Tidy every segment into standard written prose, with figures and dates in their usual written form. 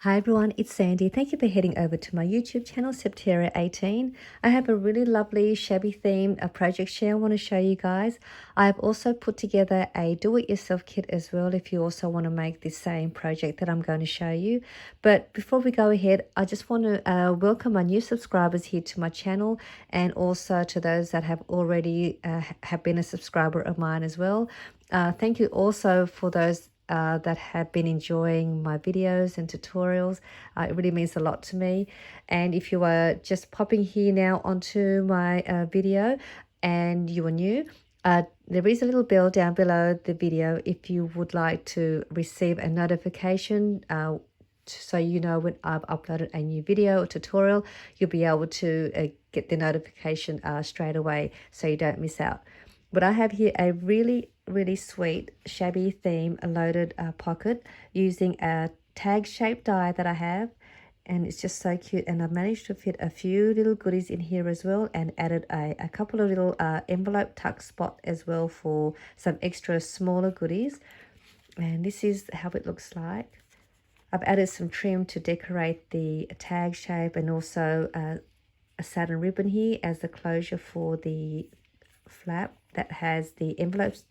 Hi everyone, it's Sandy. Thank you for heading over to my YouTube channel, Septera18. I have a really lovely shabby theme, a project share I want to show you guys. I have also put together a do-it-yourself kit as well if you also want to make the same project that I'm going to show you. But before we go ahead, I just want to welcome my new subscribers here to my channel, and also to those that have already have been a subscriber of mine as well. Thank you also for those that have been enjoying my videos and tutorials. It really means a lot to me. And if you are just popping here now onto my video and you are new, there is a little bell down below the video if you would like to receive a notification so you know when I've uploaded a new video or tutorial. You'll be able to get the notification straight away so you don't miss out. But I have here a really sweet shabby theme loaded pocket using a tag shaped die that I have, and it's just so cute. And I've managed to fit a few little goodies in here as well, and added a couple of little envelope tuck spot as well for some extra smaller goodies. And this is how it looks like. I've added some trim to decorate the tag shape, and also a satin ribbon here as the closure for the flap that has the envelopes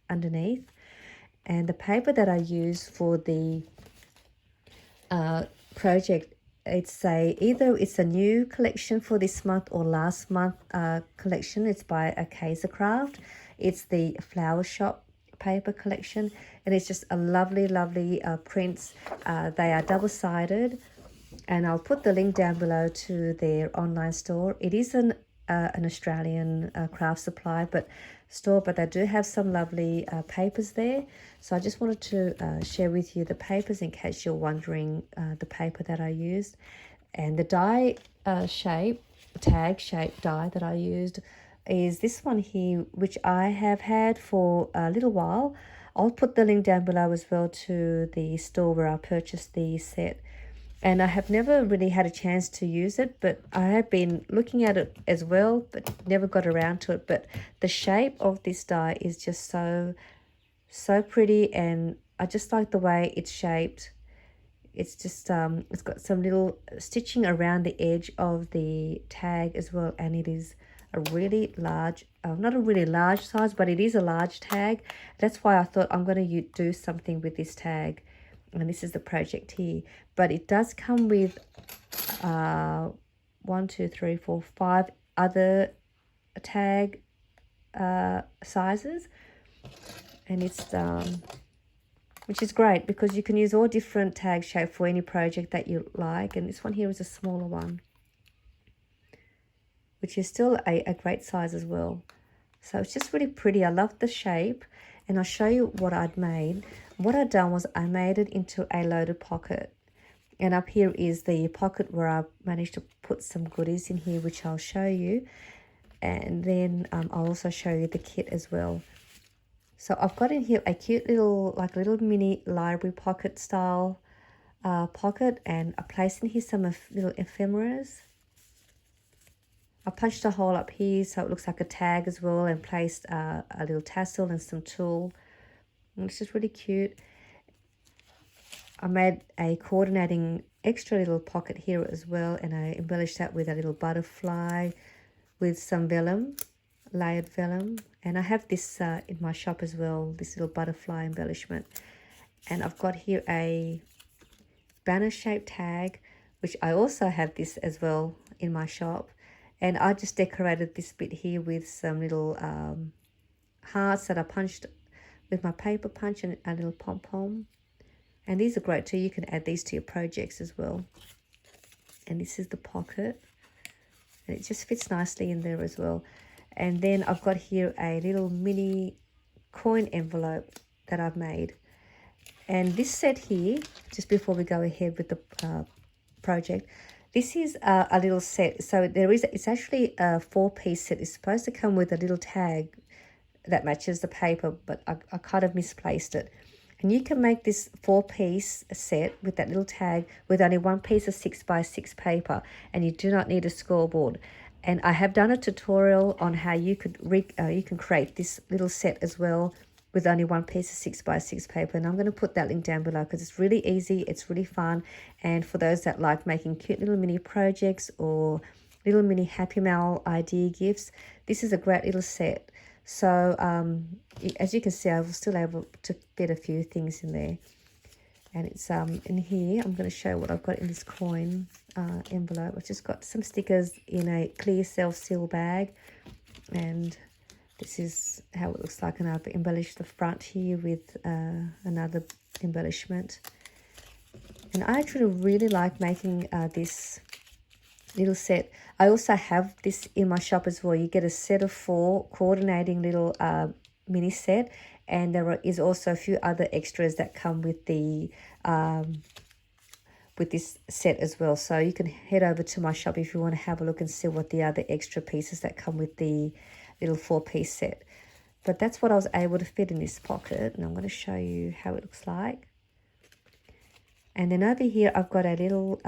underneath. And the paper that I use for the project, either it's a new collection for this month or last month collection. It's by a Craft. It's the Flower Shop paper collection, and it's just a lovely prints. They are double-sided, and I'll put the link down below to their online store. It is an Australian craft supply store, but they do have some lovely papers there. So I just wanted to share with you the papers in case you're wondering the paper that I used. And the die tag shape die that I used is this one here, which I have had for a little while. I'll put the link down below as well to the store where I purchased the set. And I have never really had a chance to use it, but I have been looking at it as well, but never got around to it. But the shape of this die is just so pretty, and I just like the way it's shaped. It's just it's got some little stitching around the edge of the tag as well, and it is a really large, not a really large size, but it is a large tag. That's why I thought I'm going to do something with this tag. And this is the project here, but it does come with 1, 2, 3, 4, 5 other tag sizes, and it's which is great because you can use all different tag shape for any project that you like. And this one here is a smaller one, which is still a great size as well. So it's just really pretty. I love the shape, and I'll show you what I'd made. What I'd done was I made it into a loaded pocket, and up here is the pocket where I managed to put some goodies in here, which I'll show you. And then I'll also show you the kit as well. So I've got in here a cute little mini library pocket style pocket, and I placed in here some little ephemeras. I punched a hole up here so it looks like a tag as well, and placed a little tassel and some tulle. And it's just really cute. I made a coordinating extra little pocket here as well, and I embellished that with a little butterfly with some vellum, layered vellum. And I have this in my shop as well, this little butterfly embellishment. And I've got here a banner shaped tag, which I also have this as well in my shop. And I just decorated this bit here with some little hearts that I punched with my paper punch, and a little pom-pom. And these are great too. You can add these to your projects as well. And this is the pocket, and it just fits nicely in there as well. And then I've got here a little mini coin envelope that I've made. And this set here, just before we go ahead with the project, this is a little set. So it's actually a 4-piece set. It's supposed to come with a little tag that matches the paper, but I kind of misplaced it. And you can make this 4-piece set with that little tag with only one piece of 6x6 paper, and you do not need a scoreboard. And I have done a tutorial on how you can create this little set as well with only one piece of 6x6 paper, and I'm going to put that link down below because it's really easy, it's really fun, and for those that like making cute little mini projects or little mini Happy Mail idea gifts, this is a great little set. So as you can see, I was still able to fit a few things in there. And it's in here, I'm going to show what I've got in this coin envelope. I've just got some stickers in a clear self-seal bag, and this is how it looks like. And I've embellished the front here with another embellishment. And I actually really like making this little set. I also have this in my shop as well. You get a set of 4 coordinating little mini set, and there is also a few other extras that come with the with this set as well. So you can head over to my shop if you want to have a look and see what the other extra pieces that come with the little 4-piece set. But that's what I was able to fit in this pocket, and I'm going to show you how it looks like. And then over here, I've got a little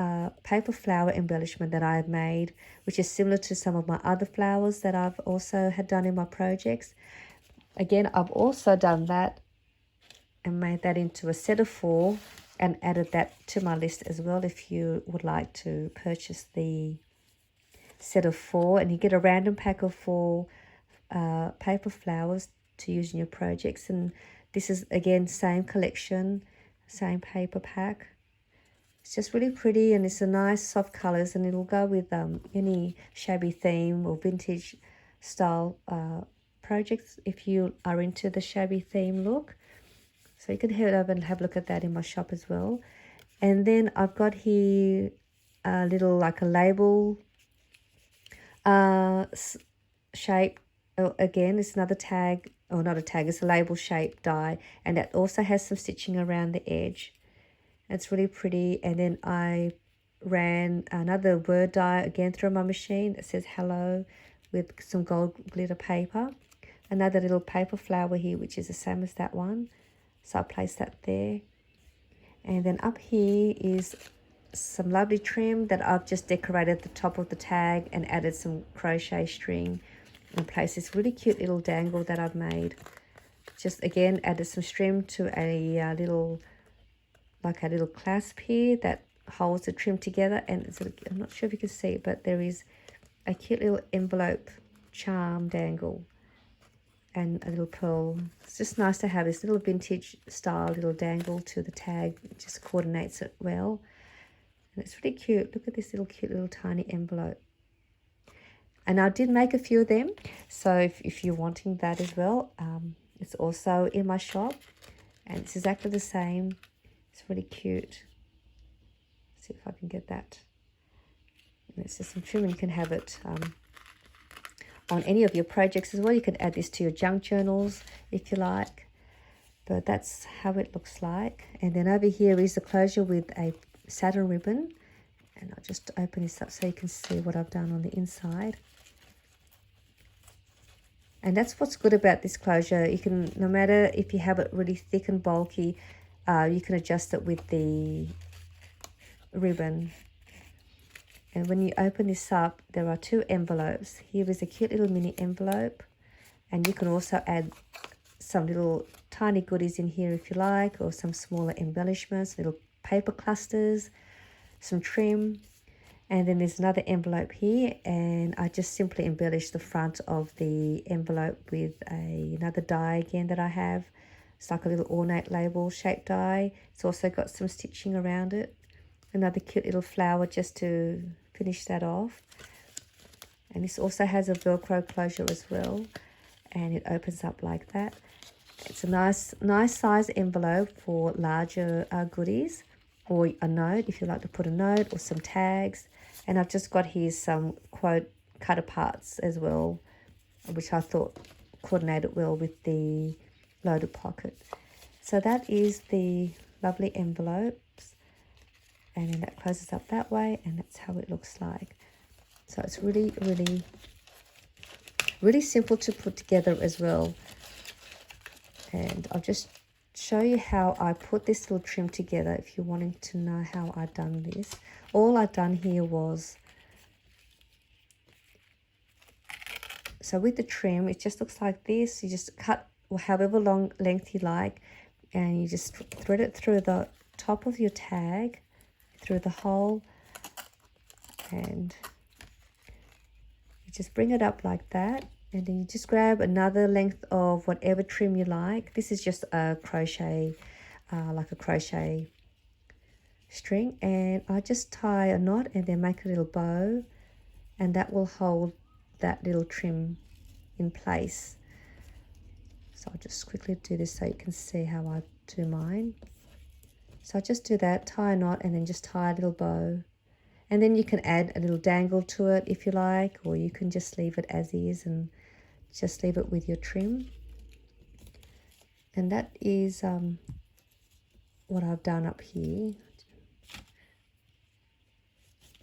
paper flower embellishment that I've made, which is similar to some of my other flowers that I've also had done in my projects. Again, I've also done that and made that into a set of 4 and added that to my list as well if you would like to purchase the set of 4. And you get a random pack of 4 paper flowers to use in your projects. And this is, again, same collection, same paper pack. It's just really pretty, and it's a nice soft colours, and it'll go with any shabby theme or vintage style projects if you are into the shabby theme look. So you can head over and have a look at that in my shop as well. And then I've got here a little, like a label shape. Again, it's another tag, or not a tag, it's a label shape die, and that also has some stitching around the edge. It's really pretty. And then I ran another word die again through my machine that says hello with some gold glitter paper. Another little paper flower here, which is the same as that one. So I placed that there. And then up here is some lovely trim that I've just decorated the top of the tag and added some crochet string and placed this really cute little dangle that I've made. Just again added some string to a little, like a little clasp here that holds the trim together. And it's I'm not sure if you can see it, but there is a cute little envelope charm dangle and a little pearl. It's just nice to have this little vintage style little dangle to the tag. It just coordinates it well. And it's really cute. Look at this little cute little tiny envelope. And I did make a few of them. So if you're wanting that as well, it's also in my shop. And it's exactly the same. It's really cute. Let's see if I can get that. And it's just some trim, and you can have it on any of your projects as well. You can add this to your junk journals if you like. But that's how it looks like. And then over here is the closure with a satin ribbon. And I'll just open this up so you can see what I've done on the inside. And that's what's good about this closure. You can, no matter if you have it really thick and bulky, you can adjust it with the ribbon. And when you open this up, there are 2 envelopes. Here is a cute little mini envelope. And you can also add some little tiny goodies in here if you like, or some smaller embellishments, little paper clusters, some trim. And then there's another envelope here, and I just simply embellished the front of the envelope with another die again that I have. It's like a little ornate label shaped die. It's also got some stitching around it. Another cute little flower just to finish that off. And this also has a Velcro closure as well, and it opens up like that. It's a nice size envelope for larger goodies, or a note if you like to put a note, or some tags. And I've just got here some quote cut aparts as well, which I thought coordinated well with the loaded pocket. So that is the lovely envelopes, and then that closes up that way, and that's how it looks like. So it's really simple to put together as well. And I'll just show you how I put this little trim together if you're wanting to know how I've done this. All I've done here was, so with the trim, it just looks like this. You just cut however long length you like, and you just thread it through the top of your tag, through the hole, and you just bring it up like that, and then you just grab another length of whatever trim you like. This is just a crochet, like a crochet string, and I just tie a knot and then make a little bow, and that will hold that little trim in place. So I'll just quickly do this so you can see how I do mine. So I just do that, tie a knot, and then just tie a little bow. And then you can add a little dangle to it if you like, or you can just leave it as is and just leave it with your trim. And that is what I've done up here.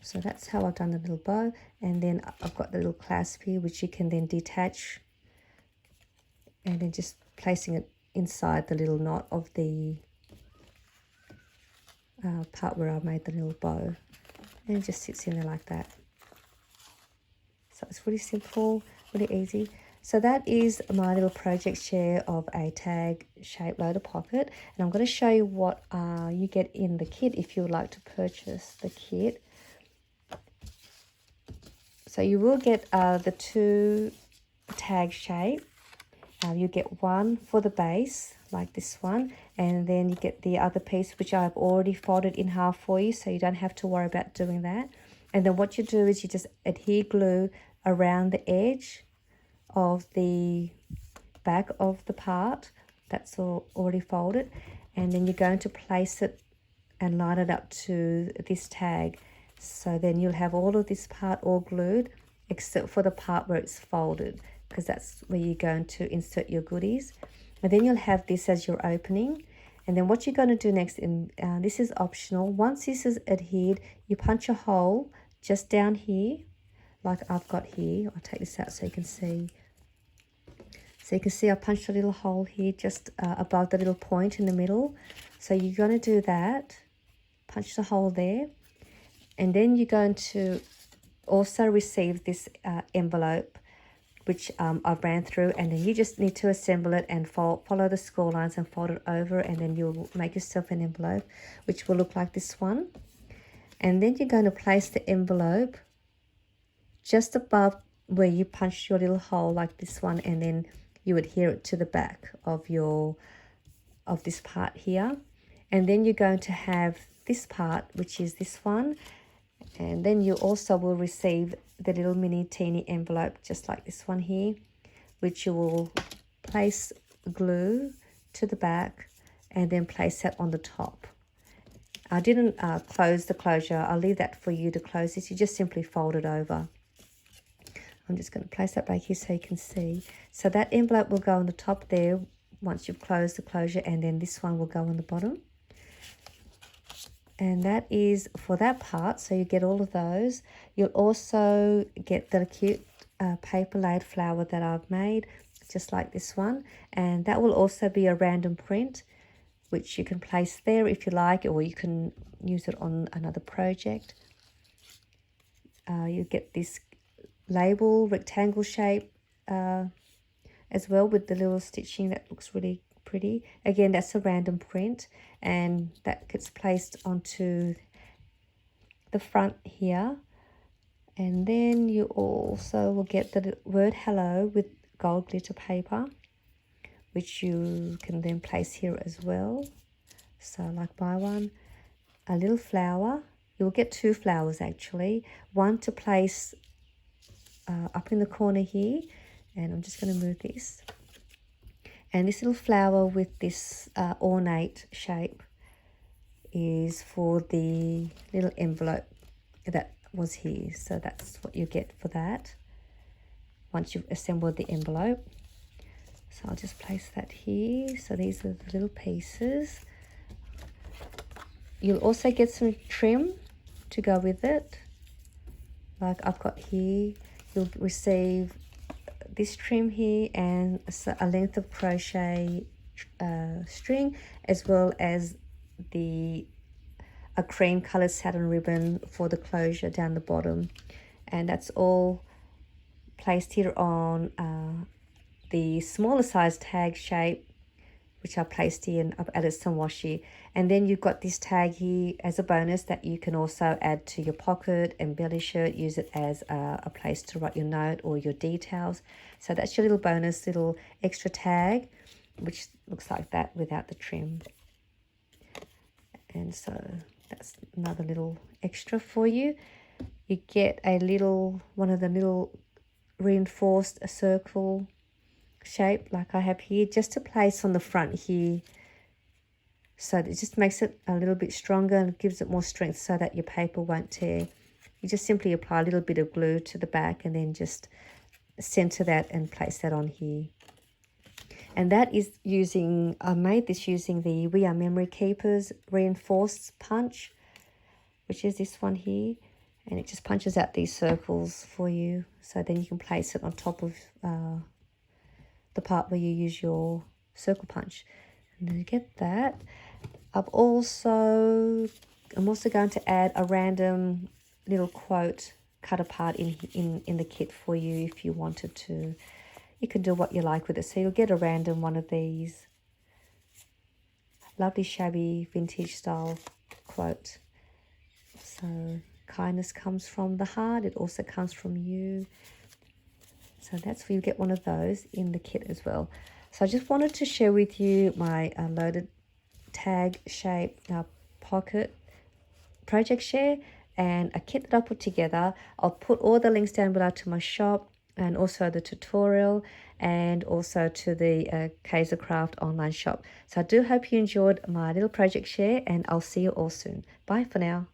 So that's how I've done the little bow, and then I've got the little clasp here, which you can then detach, and then just placing it inside the little knot of the part where I made the little bow, and it just sits in there like that. So it's really simple, really easy. So that is my little project share of a tag shaped loader pocket, and I'm going to show you what you get in the kit if you would like to purchase the kit. So you will get the 2 tag shape. You get one for the base, like this one, and then you get the other piece, which I've already folded in half for you, so you don't have to worry about doing that. And then what you do is you just adhere glue around the edge of the back of the part. That's all already folded, and then you're going to place it and line it up to this tag. So then you'll have all of this part all glued, except for the part where it's folded, because that's where you're going to insert your goodies. And then you'll have this as your opening. And then what you're going to do next, this is optional. Once this is adhered, you punch a hole just down here, like I've got here. I'll take this out so you can see. So you can see I punched a little hole here just above the little point in the middle. So you're going to do that, punch the hole there. And then you're going to also receive this envelope, which I've ran through, and then you just need to assemble it and follow the score lines and fold it over, and then you'll make yourself an envelope, which will look like this one. And then you're going to place the envelope just above where you punched your little hole, like this one, and then you adhere it to the back of this part here. And then you're going to have this part, which is this one. And then you also will receive the little mini teeny envelope, just like this one here, which you will place glue to the back and then place that on the top. I didn't close the closure. I'll leave that for you to close this. You just simply fold it over. I'm just going to place that back here so you can see. So that envelope will go on the top there once you've closed the closure, and then this one will go on the bottom. And that is for that part, so you get all of those. You'll also get the cute paper laid flower that I've made, just like this one. And that will also be a random print, which you can place there if you like, or you can use it on another project. You get this label, rectangle shape as well, with the little stitching that looks really pretty. Again, that's a random print, and that gets placed onto the front here. And then you also will get the word hello with gold glitter paper, which you can then place here as well. So like my one, a little flower. You'll get 2 flowers actually, one to place up in the corner here, and I'm just going to move this. And this little flower with this ornate shape is for the little envelope that was here. So that's what you get for that once you've assembled the envelope. So I'll just place that here. So these are the little pieces. You'll also get some trim to go with it. Like I've got here, you'll receive this trim here and a length of crochet string, as well as a cream colored satin ribbon for the closure down the bottom. And that's all placed here on the smaller size tag shape, which I placed in. I've added some washi. And then you've got this tag here as a bonus that you can also add to your pocket, embellish it, use it as a place to write your note or your details. So that's your little bonus, little extra tag, which looks like that without the trim. And so that's another little extra for you. You get a little, one of the little reinforced circle shape like I have here, just to place on the front here, so it just makes it a little bit stronger and gives it more strength so that your paper won't tear. You just simply apply a little bit of glue to the back and then just center that and place that on here. And that is using, I made this using the We Are Memory Keepers reinforced punch, which is this one here. And it just punches out these circles for you, so then you can place it on top of the part where you use your circle punch. And then you get that. I'm also going to add a random little quote cut apart in the kit for you if you wanted to. You can do what you like with it. So you'll get a random one of these. Lovely shabby vintage style quote. So kindness comes from the heart. It also comes from you. So that's where you get one of those in the kit as well. So I just wanted to share with you my loaded tag shape pocket project share and a kit that I put together. I'll put all the links down below to my shop and also the tutorial and also to the Kaiser Craft online shop. So I do hope you enjoyed my little project share, and I'll see you all soon. Bye for now.